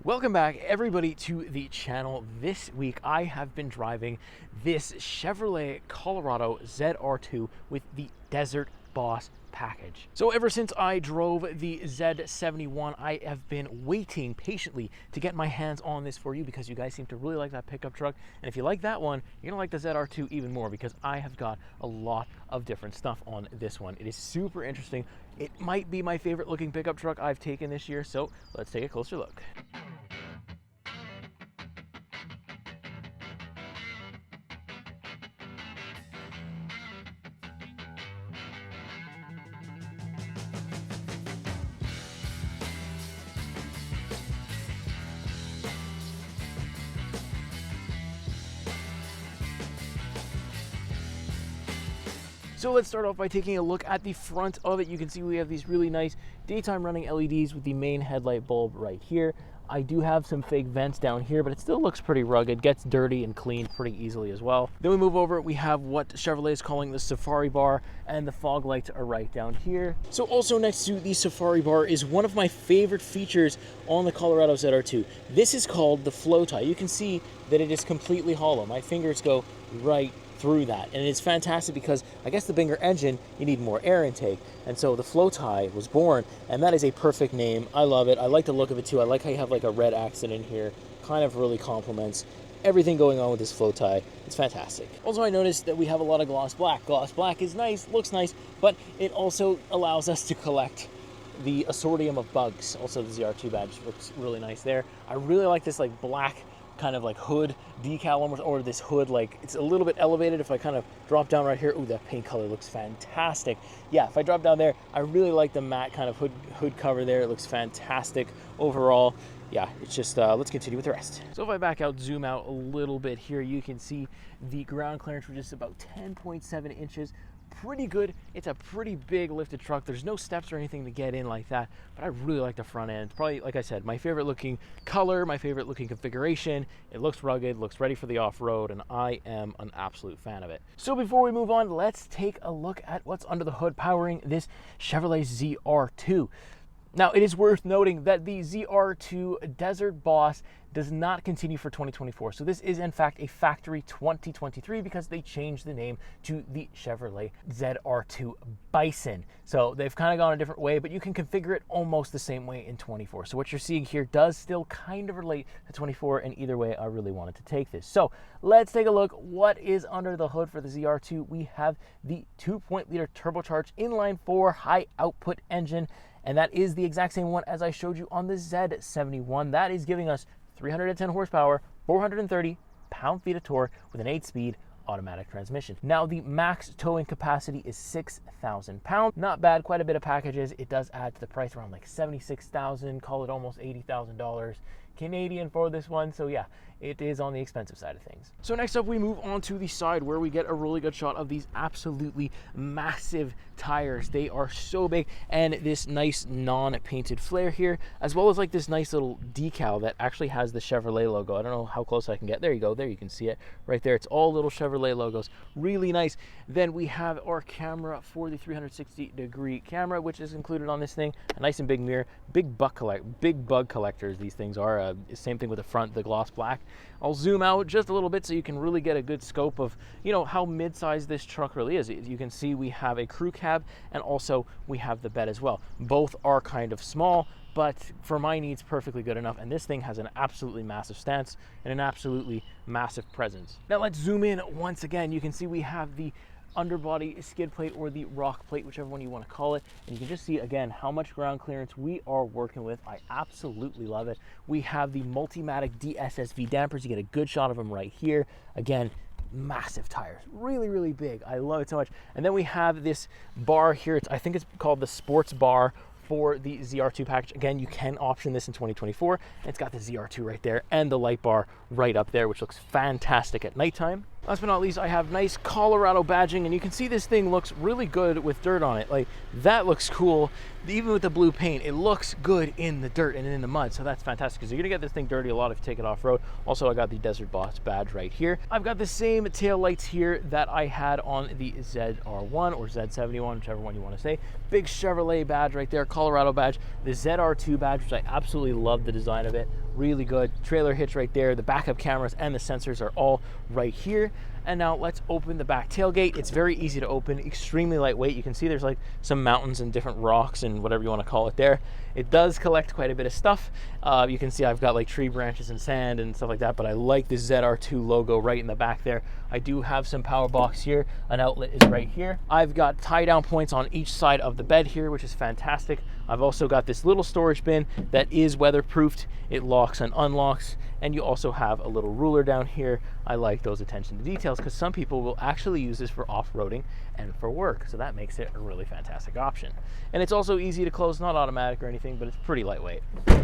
Welcome back everybody to the channel. This week I have been driving this Chevrolet Colorado ZR2 with the Desert Boss package. So ever since I drove the Z71, I have been waiting patiently to get my hands on this for you because you guys seem to really like that pickup truck. And if you like that one, you're gonna like the ZR2 even more because I have got a lot of different stuff on this one. It is super interesting. It might be my favorite looking pickup truck I've taken this year, so let's take a closer look. So let's start off by taking a look at the front of it. You can see we have these really nice daytime running LEDs with the main headlight bulb right here. I do have some fake vents down here, but it still looks pretty rugged, gets dirty and cleaned pretty easily as well. Then we move over, we have what Chevrolet is calling the Safari Bar, and the fog lights are right down here. So also next to the Safari Bar is one of my favorite features on the Colorado ZR2. This is called the flow tie. You can see that it is completely hollow. My fingers go right through that, and it's fantastic because I guess the bigger engine, you need more air intake, and so the flow tie was born, and that is a perfect name. I love it. I like the look of it too. I like how you have like a red accent in here, kind of really complements everything going on with this flow tie. It's fantastic. Also, I noticed that we have a lot of gloss black. Gloss black is nice, looks nice, but it also allows us to collect the assortium of bugs. Also, the ZR2 badge looks really nice there. I really like this like black kind of like hood decal almost, or this hood, like it's a little bit elevated. If I kind of drop down right here, ooh, that paint color looks fantastic. Yeah, if I drop down there, I really like the matte kind of hood cover there. It looks fantastic overall. Yeah, it's just, let's continue with the rest. So if I back out, zoom out a little bit here, you can see the ground clearance, which is about 10.7 inches. Pretty good. It's a pretty big lifted truck. There's no steps or anything to get in like that, but I really like the front end. Probably, like I said, my favorite looking color, my favorite looking configuration. It looks rugged, looks ready for the off-road, and I am an absolute fan of it. So before we move on, let's take a look at what's under the hood powering this Chevrolet ZR2. Now, it is worth noting that the ZR2 Desert Boss does not continue for 2024. So this is in fact a factory 2023 because they changed the name to the Chevrolet ZR2 Bison. So they've kind of gone a different way, but you can configure it almost the same way in 24. So what you're seeing here does still kind of relate to 24, and either way, I really wanted to take this. So let's take a look what is under the hood for the ZR2. We have the 2.0-liter turbocharged inline-4 high output engine, and that is the exact same one as I showed you on the Z71. That is giving us 310 horsepower, 430 pound-feet of torque with an 8-speed automatic transmission. Now, the max towing capacity is 6,000 pounds. Not bad, quite a bit of packages. It does add to the price around like $76,000, call it almost $80,000 Canadian for this one. So yeah, it is on the expensive side of things. So next up, we move on to the side where we get a really good shot of these absolutely massive tires. They are so big, and this nice non-painted flare here, as well as like this nice little decal that actually has the Chevrolet logo. I don't know how close I can get. There you go. There you can see it right there. It's all little Chevrolet logos. Really nice. Then we have our camera for the 360-degree camera, which is included on this thing. A nice and big mirror. Big bug collectors these things are. Same thing with the front, the gloss black. I'll zoom out just a little bit so you can really get a good scope of, you know, how mid-sized this truck really is. You can see we have a crew cab, and also we have the bed as well. Both are kind of small, but for my needs, perfectly good enough. And this thing has an absolutely massive stance and an absolutely massive presence. Now let's zoom in once again. You can see we have the underbody skid plate, or the rock plate, whichever one you want to call it, and you can just see again how much ground clearance we are working with. I absolutely love it. We have the Multimatic DSSV dampers. You get a good shot of them right here. Again, massive tires, really big. I love it so much. And then we have this bar here. I think it's called the sports bar for the ZR2 package. Again, you can option this in 2024. It's got the ZR2 right there and the light bar right up there, which looks fantastic at nighttime. Last but not least, I have nice Colorado badging, and you can see this thing looks really good with dirt on it. Like, that looks cool. Even with the blue paint, it looks good in the dirt and in the mud, so that's fantastic because you're gonna get this thing dirty a lot if you take it off-road. Also, I got the Desert Boss badge right here. I've got the same tail lights here that I had on the ZR1 or Z71, whichever one you want to say. Big Chevrolet badge right there, Colorado badge. The ZR2 badge, which I absolutely love the design of it. really good. Trailer hitch right there. The backup cameras and the sensors are all right here. And now let's open the back tailgate. It's very easy to open, extremely lightweight. You can see there's like some mountains and different rocks and whatever you want to call it there. It does collect quite a bit of stuff. You can see I've got like tree branches and sand and stuff like that, but I like the ZR2 logo right in the back there. I do have some power box here. An outlet is right here. I've got tie down points on each side of the bed here, which is fantastic. I've also got this little storage bin that is weatherproofed. It locks and unlocks, and you also have a little ruler down here. I like those attention to details because some people will actually use this for off-roading and for work, so that makes it a really fantastic option. And it's also easy to close, not automatic or anything, but it's pretty lightweight. All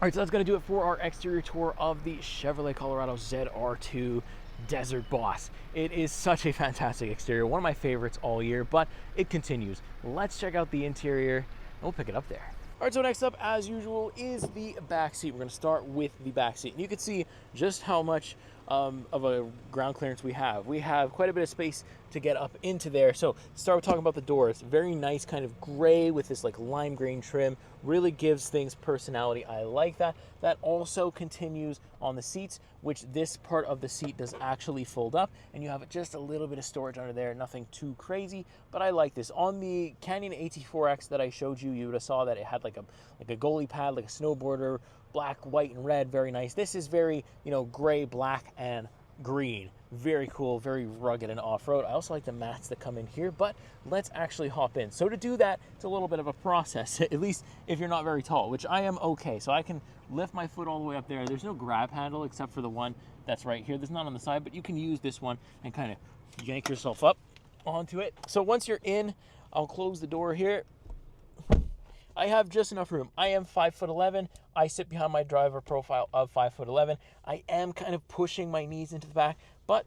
right, so that's going to do it for our exterior tour of the Chevrolet Colorado ZR2 Desert Boss. It is such a fantastic exterior, one of my favorites all year, but it continues. Let's check out the interior and we'll pick it up there. All right, so next up, as usual, is the back seat. We're going to start with the back seat. And you can see just how much of a ground clearance we have. We have quite a bit of space to get up into there. So start with talking about the doors. Very nice kind of gray with this like lime green trim. Really gives things personality. I like that. That also continues on the seats, which this part of the seat does actually fold up, and you have just a little bit of storage under there. Nothing too crazy, but I like this. On the Canyon AT4X that I showed you, you would have saw that it had like a goalie pad, like a snowboarder, black, white, and red. Very nice. This is very, gray, black, and green. Very cool, very rugged and off-road. I also like the mats that come in here, but let's actually hop in. So to do that, it's a little bit of a process, at least if you're not very tall, which I am okay. So I can lift my foot all the way up there. There's no grab handle except for the one that's right here. There's none on the side, but you can use this one and kind of yank yourself up onto it. So once you're in, I'll close the door here. I have just enough room. I am 5'11". I sit behind my driver profile of 5'11". I am kind of pushing my knees into the back, but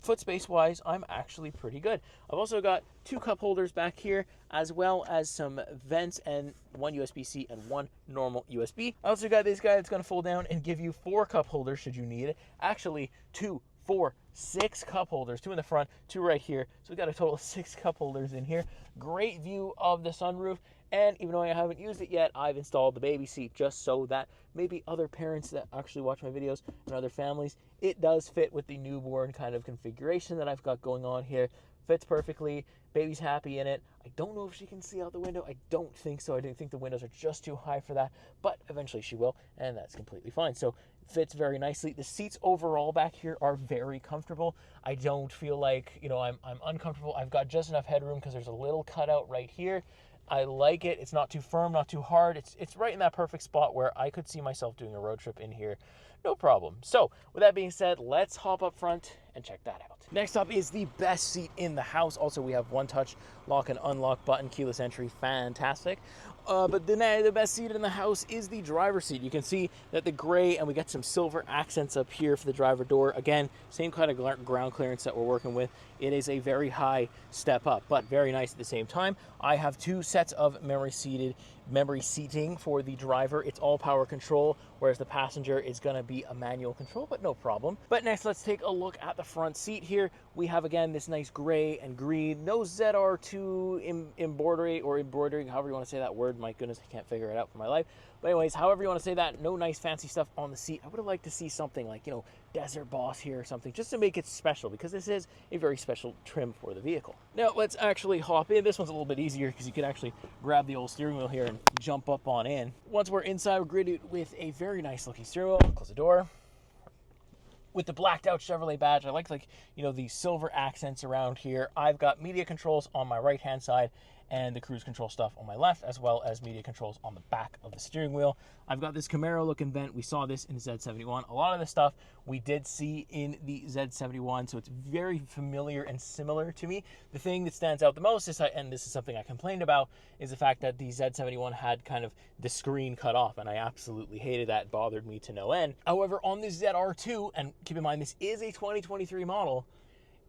foot space wise, I'm actually pretty good. I've also got 2 cup holders back here, as well as some vents and 1 USB-C and 1 normal USB. I also got this guy that's going to fold down and give you 4 cup holders should you need it. Actually, 2, 4, 6 cup holders, 2 in the front, 2 right here. So we got a total of 6 cup holders in here. Great view of the sunroof. And even though I haven't used it yet, I've installed the baby seat just so that maybe other parents that actually watch my videos and other families, it does fit with the newborn kind of configuration that I've got going on here. Fits perfectly. Baby's happy in it. I don't know if she can see out the window. I don't think so. I do think the windows are just too high for that, but eventually she will, and that's completely fine. So it fits very nicely. The seats overall back here are very comfortable. I don't feel like, I'm uncomfortable. I've got just enough headroom because there's a little cutout right here. I like it. It's not too firm, not too hard. It's right in that perfect spot where I could see myself doing a road trip in here. No problem. So with that being said, let's hop up front and check that out. Next up is the best seat in the house. Also, we have one touch lock and unlock button, keyless entry, fantastic. But the best seat in the house is the driver's seat. You can see that the gray, and we got some silver accents up here for the driver door. Again, same kind of ground clearance that we're working with. It is a very high step up, but very nice at the same time. I have 2 sets of memory seating for the driver. It's all power control, whereas the passenger is going to be a manual control, but no problem. But next, let's take a look at the front seat here. We have, again, this nice gray and green. No ZR2 embroidery, however you want to say that word. My goodness, I can't figure it out for my life. But anyways, however you want to say that, no nice fancy stuff on the seat. I would have liked to see something like, Desert Boss here or something, just to make it special, because this is a very special trim for the vehicle. Now, let's actually hop in. This one's a little bit easier because you can actually grab the old steering wheel here and jump up on in. Once we're inside, we're greeted with a very nice looking steering wheel. Close the door. With the blacked out Chevrolet badge, I like the silver accents around here. I've got media controls on my right hand side and the cruise control stuff on my left, as well as media controls on the back of the steering wheel. I've got this Camaro looking vent. We saw this in the Z71. A lot of the stuff we did see in the Z71, so it's very familiar and similar to me. The thing that stands out the most is, and this is something I complained about, is the fact that the Z71 had kind of the screen cut off, and I absolutely hated that. It bothered me to no end. However, on the ZR2, and keep in mind this is a 2023 model,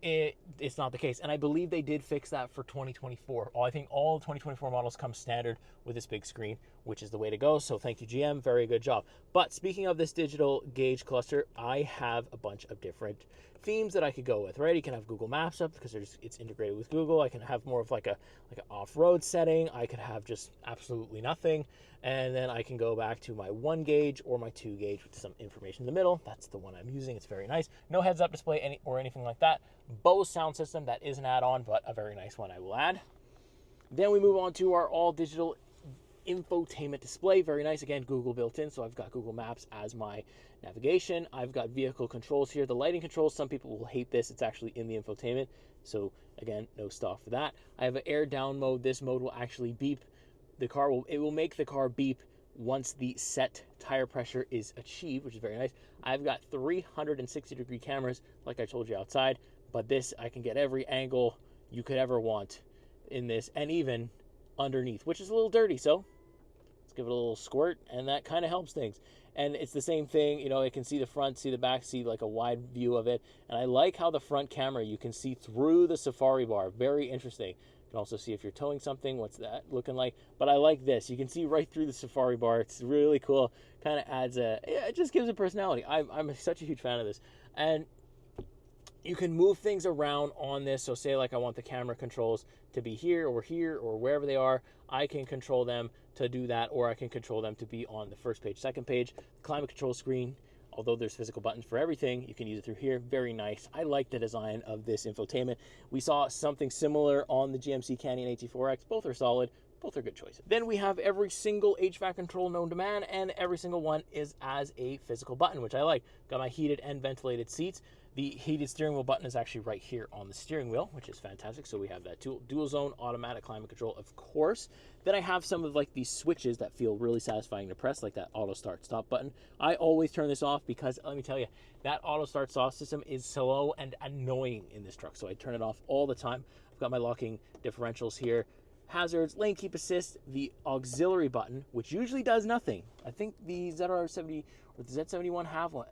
it's not the case. And I believe they did fix that for 2024. I think all 2024 models come standard with this big screen, which is the way to go. So thank you, GM. Very good job. But speaking of this digital gauge cluster, I have a bunch of different themes that I could go with, right? You can have Google Maps up because it's integrated with Google. I can have more of like an off-road setting. I could have just absolutely nothing. And then I can go back to my 1 gauge or my 2 gauge with some information in the middle. That's the one I'm using. It's very nice. No heads-up display or anything like that. Bose sound system, that is an add-on, but a very nice one I will add. Then we move on to our all-digital infotainment display. Very nice. Again, Google built in, so I've got Google Maps as my navigation. I've got vehicle controls here. The lighting controls, some people will hate this. It's actually in the infotainment, so again, no stock for that. I have an air down mode. This mode will actually beep. It will make the car beep once the set tire pressure is achieved, which is very nice. I've got 360-degree cameras, like I told you outside, but this, I can get every angle you could ever want in this, and even underneath, which is a little dirty, so let's give it a little squirt, and that kind of helps things. And it's the same thing, you know, it can see the front, see the back, see like a wide view of it. And I like how the front camera, you can see through the Safari bar. Very interesting. You can also see if you're towing something, what's that looking like. But I like this. You can see right through the Safari bar. It's really cool. Kind of adds it just gives a personality. I'm such a huge fan of this. And you can move things around on this. So say like I want the camera controls to be here or wherever they are. I can control them to do that, or I can control them to be on the first page, second page. The climate control screen, although there's physical buttons for everything, you can use it through here. Very nice. I like the design of this infotainment. We saw something similar on the GMC Canyon AT4X. Both are solid. Both are good choices. Then we have every single HVAC control known to man, and every single one is as a physical button, which I like. Got my heated and ventilated seats. The heated steering wheel button is actually right here on the steering wheel, which is fantastic. So we have that dual zone automatic climate control, of course. Then I have some of like these switches that feel really satisfying to press, like that auto start stop button. I always turn this off because let me tell you, that auto start stop system is slow and annoying in this truck. So I turn it off all the time. I've got my locking differentials here. Hazards, lane keep assist, the auxiliary button, which usually does nothing. I think the ZR70 or the Z71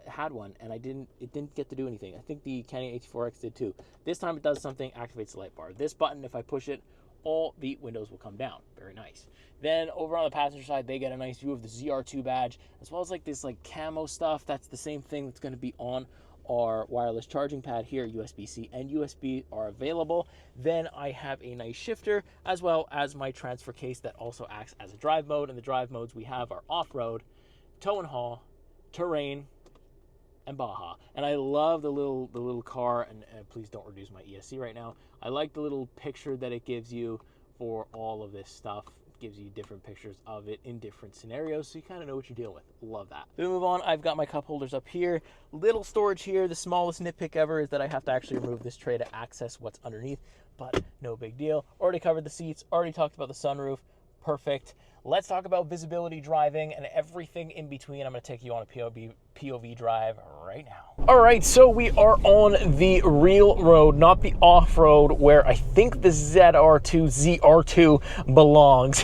had one, and it didn't get to do anything. I think the Canyon AT4X did too. This time it does something, activates the light bar. This button, if I push it, all the windows will come down. Very nice. Then over on the passenger side, they get a nice view of the ZR2 badge, as well as like this like camo stuff. That's the same thing that's going to be on our wireless charging pad here. USB-C and USB are available. Then I have a nice shifter, as well as my transfer case that also acts as a drive mode. And the drive modes we have are off-road, tow and haul, terrain, and Baja. And I love the little car, and please don't reduce my ESC right now. I like the little picture that it gives you for all of this stuff. Gives you different pictures of it in different scenarios, so you kind of know what you're dealing with. Love that. Then we move on. I've got my cup holders up here. Little storage here. The smallest nitpick ever is that I have to actually remove this tray to access what's underneath, but no big deal. Already covered the seats. Already talked about the sunroof. Perfect. Let's talk about visibility driving and everything in between. I'm going to take you on a POV drive right now. All right, so we are on the real road, not the off-road where I think the ZR2 belongs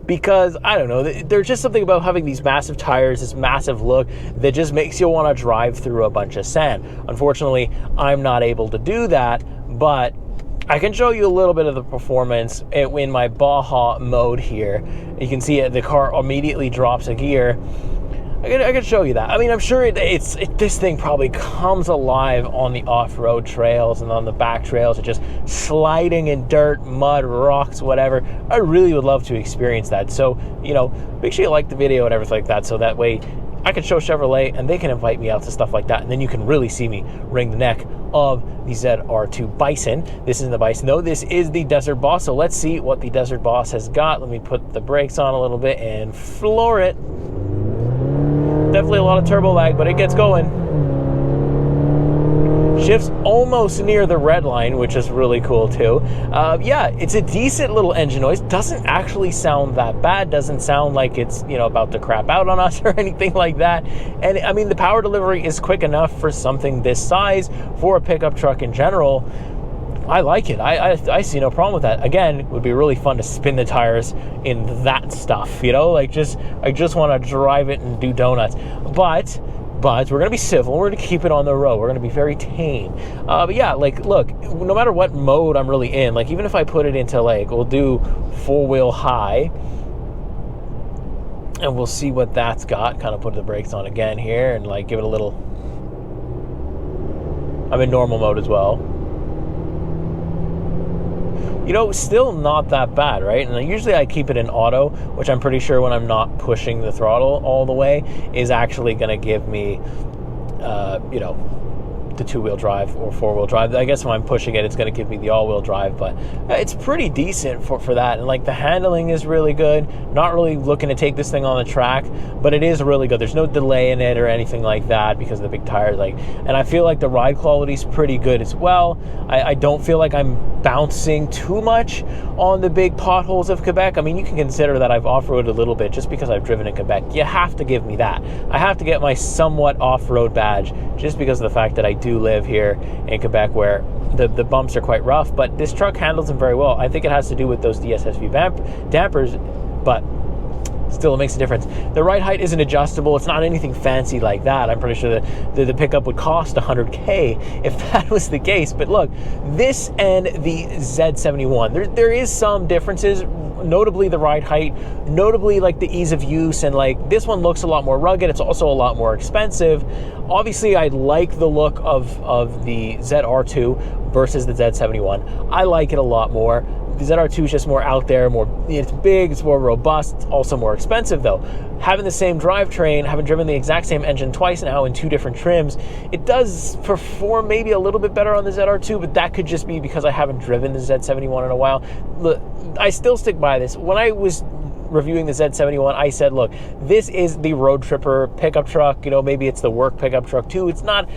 because, I don't know, there's just something about having these massive tires, this massive look that just makes you want to drive through a bunch of sand. Unfortunately, I'm not able to do that, but I can show you a little bit of the performance in my Baja mode here. You can see the car immediately drops a gear. I can show you that. I mean, I'm sure this thing probably comes alive on the off-road trails and on the back trails, and just sliding in dirt, mud, rocks, whatever. I really would love to experience that. So, you know, make sure you like the video and everything like that, so that way I can show Chevrolet and they can invite me out to stuff like that, and then you can really see me wring the neck of the ZR2 Bison. This isn't the Bison though, this is the Desert Boss. So let's see what the Desert Boss has got. Let me put the brakes on a little bit and floor it. Definitely a lot of turbo lag, but it gets going. Shifts almost near the red line, which is really cool too. Yeah, it's a decent little engine noise. Doesn't actually sound that bad. Doesn't sound like it's, you know, about to crap out on us or anything like that. And I mean, the power delivery is quick enough for something this size, for a pickup truck in general. I like it. I see no problem with that. Again, it would be really fun to spin the tires in that stuff, you know, like I just want to drive it and do donuts. But but we're going to be civil. We're going to keep it on the road. We're going to be very tame. But yeah, like, look, no matter what mode I'm really in, like, even if I put it into, like, we'll do 4-wheel high, and we'll see what that's got. Kind of put the brakes on again here and, like, give it a little... I'm in normal mode as well. You know, still not that bad, right? And usually I keep it in auto, which I'm pretty sure when I'm not pushing the throttle all the way is actually going to give me, you know, the 2-wheel drive or 4-wheel drive. I guess when I'm pushing it, it's going to give me the all-wheel drive, but it's pretty decent for that. And like the handling is really good. Not really looking to take this thing on the track, but it is really good. There's no delay in it or anything like that because of the big tires. Like, and I feel like the ride quality is pretty good as well. I don't feel like I'm bouncing too much on the big potholes of Quebec. I mean, you can consider that I've off-roaded a little bit just because I've driven in Quebec. You have to give me that. I have to get my somewhat off-road badge just because of the fact that I do live here in Quebec where the bumps are quite rough, but this truck handles them very well. I think it has to do with those DSSV dampers, but still it makes a difference. The ride height isn't adjustable. It's not anything fancy like that. I'm pretty sure that the pickup would cost $100K if that was the case. But look, this and the Z71, there is some differences, notably the ride height, notably like the ease of use, and like this one looks a lot more rugged. It's also a lot more expensive. Obviously, I like the look of the ZR2 versus the Z71. I like it a lot more. The ZR2 is just more out there, it's big, it's more robust, it's also more expensive though. Having the same drivetrain, having driven the exact same engine twice now in 2 different trims, it does perform maybe a little bit better on the ZR2, but that could just be because I haven't driven the Z71 in a while. Look, I still stick by this. When I was reviewing the Z71, I said, look, this is the road tripper pickup truck. You know, maybe it's the work pickup truck too. It's not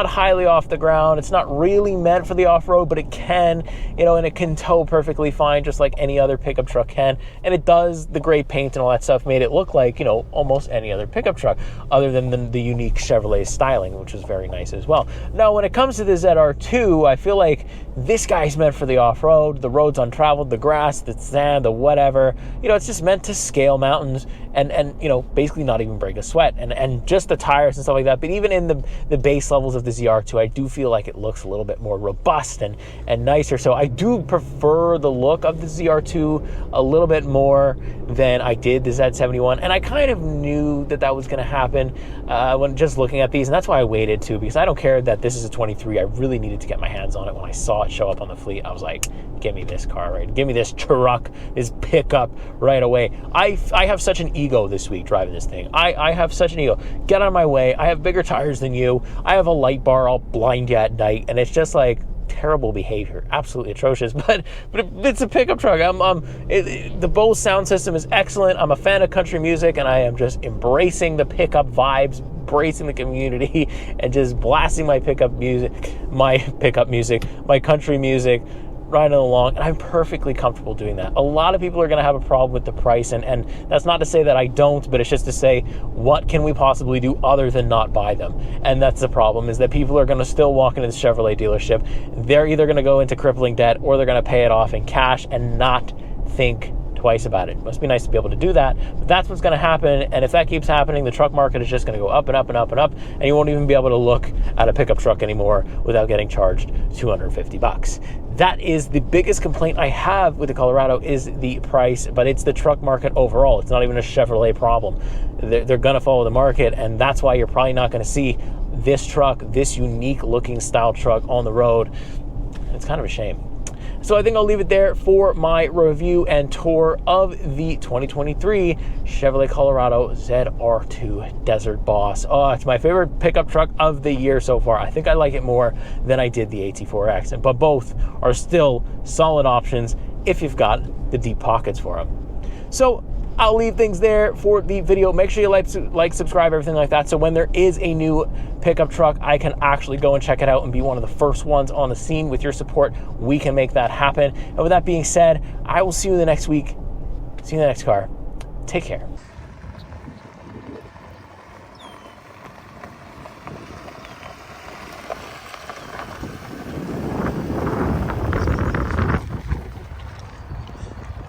highly off the ground. It's not really meant for the off-road, but it can, you know, and it can tow perfectly fine, just like any other pickup truck can. And it does. The gray paint and all that stuff made it look like, you know, almost any other pickup truck, other than the unique Chevrolet styling, which is very nice as well. Now, when it comes to the ZR2, I feel like this guy's meant for the off-road, the roads untraveled, the grass, the sand, the whatever. You know, it's just meant to scale mountains and you know, basically not even break a sweat, and just the tires and stuff like that. But even in the base levels of the ZR2, I do feel like it looks a little bit more robust and nicer. So I do prefer the look of the ZR2 a little bit more than I did the Z71, and I kind of knew that was going to happen when just looking at these, and that's why I waited too, because I don't care that this is a 23. I really needed to get my hands on it. When I saw it show up on the fleet, I was like, give me this car, right? Give me this truck, this pickup right away. I have such an ego this week driving this thing. I have such an ego. Get out of my way. I have bigger tires than you. I have a light bar. I'll blind you at night. And it's just like terrible behavior. Absolutely atrocious. But it's a pickup truck. The Bose sound system is excellent. I'm a fan of country music, and I am just embracing the pickup vibes, embracing the community, and just blasting my country music, riding along, and I'm perfectly comfortable doing that. A lot of people are going to have a problem with the price, and that's not to say that I don't, but it's just to say, what can we possibly do other than not buy them? And that's the problem, is that people are going to still walk into the Chevrolet dealership. They're either going to go into crippling debt, or they're going to pay it off in cash and not think twice about it. It must be nice to be able to do that, but that's what's going to happen. And if that keeps happening, the truck market is just going to go up and up and up and up, and you won't even be able to look at a pickup truck anymore without getting charged $250. That is the biggest complaint I have with the Colorado, is the price, but it's the truck market overall. It's not even a Chevrolet problem. They're going to follow the market, and that's why you're probably not going to see this truck, this unique looking style truck on the road. It's kind of a shame. So I think I'll leave it there for my review and tour of the 2023 Chevrolet Colorado ZR2 Desert Boss. Oh, it's my favorite pickup truck of the year so far. I think I like it more than I did the AT4X, but both are still solid options if you've got the deep pockets for them. So I'll leave things there for the video. Make sure you like, subscribe, everything like that, so when there is a new pickup truck, I can actually go and check it out and be one of the first ones on the scene. With your support, we can make that happen. And with that being said, I will see you the next week. See you in the next car. Take care.